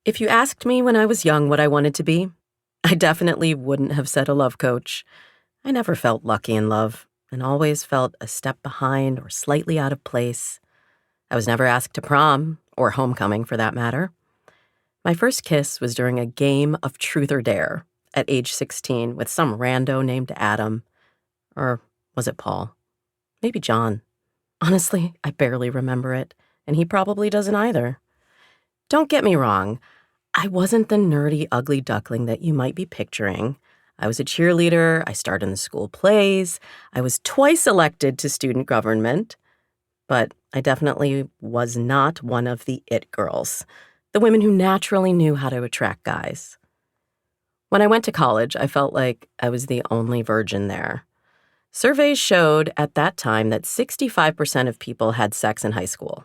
If you asked me when I was young what I wanted to be, I definitely wouldn't have said a love coach. I never felt lucky in love and always felt a step behind or slightly out of place. I was never asked to prom, or homecoming for that matter. My first kiss was during a game of Truth or Dare at age 16 with some rando named Adam. Or was it Paul? Maybe John. Honestly, I barely remember it, and he probably doesn't either. Don't get me wrong. I wasn't the nerdy, ugly duckling that you might be picturing. I was a cheerleader, I starred in the school plays, I was twice elected to student government, but I definitely was not one of the it girls, the women who naturally knew how to attract guys. When I went to college, I felt like I was the only virgin there. Surveys showed at that time that 65% of people had sex in high school.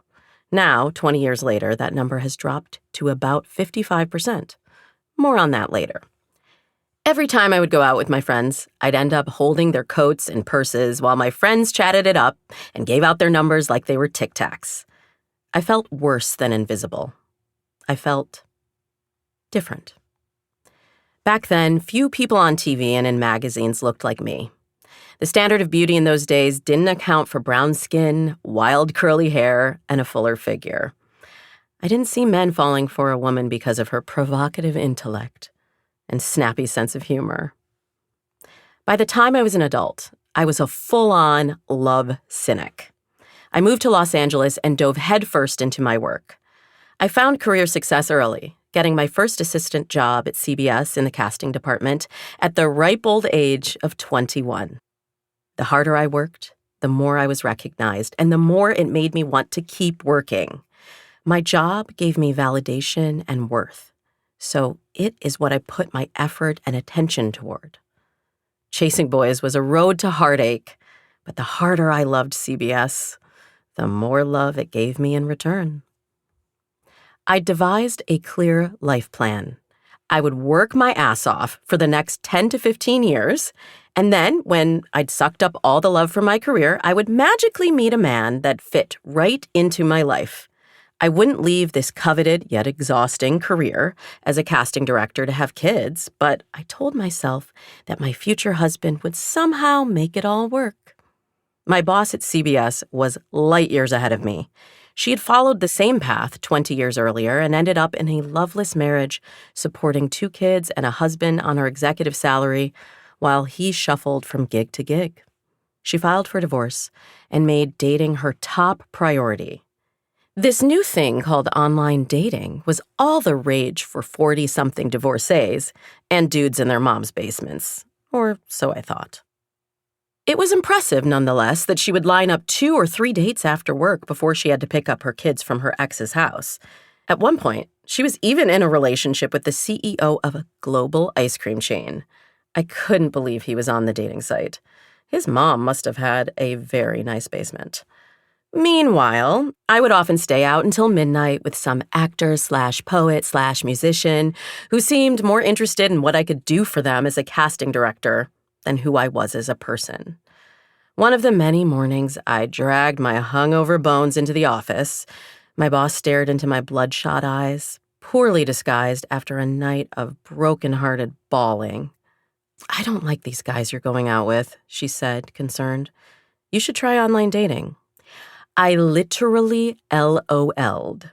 Now, 20 years later, that number has dropped to about 55%. More on that later. Every time I would go out with my friends, I'd end up holding their coats and purses while my friends chatted it up and gave out their numbers like they were Tic Tacs. I felt worse than invisible. I felt different. Back then, few people on TV and in magazines looked like me. The standard of beauty in those days didn't account for brown skin, wild curly hair, and a fuller figure. I didn't see men falling for a woman because of her provocative intellect and snappy sense of humor. By the time I was an adult, I was a full-on love cynic. I moved to Los Angeles and dove headfirst into my work. I found career success early, getting my first assistant job at CBS in the casting department at the ripe old age of 21. The harder I worked, the more I was recognized, and the more it made me want to keep working. My job gave me validation and worth, so it is what I put my effort and attention toward. Chasing boys was a road to heartache, but the harder I loved CBS, the more love it gave me in return. I devised a clear life plan. I would work my ass off for the next 10 to 15 years, and then, when I'd sucked up all the love from my career, I would magically meet a man that fit right into my life. I wouldn't leave this coveted yet exhausting career as a casting director to have kids, but I told myself that my future husband would somehow make it all work. My boss at CBS was light years ahead of me. She had followed the same path 20 years earlier and ended up in a loveless marriage, supporting 2 kids and a husband on her executive salary while he shuffled from gig to gig. She filed for divorce and made dating her top priority. This new thing called online dating was all the rage for 40-something divorcees and dudes in their moms' basements, or so I thought. It was impressive, nonetheless, that she would line up 2 or 3 dates after work before she had to pick up her kids from her ex's house. At one point, she was even in a relationship with the CEO of a global ice cream chain. I couldn't believe he was on the dating site. His mom must have had a very nice basement. Meanwhile, I would often stay out until midnight with some actor/poet/musician who seemed more interested in what I could do for them as a casting director than who I was as a person. One of the many mornings I dragged my hungover bones into the office. My boss stared into my bloodshot eyes, poorly disguised after a night of broken-hearted bawling. "I don't like these guys you're going out with," she said, concerned. "You should try online dating." I literally LOL'd.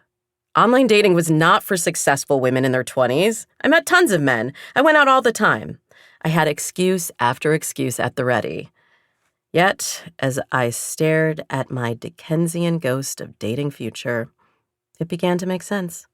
Online dating was not for successful women in their 20s. I met tons of men. I went out all the time. I had excuse after excuse at the ready. Yet, as I stared at my Dickensian ghost of dating future, it began to make sense.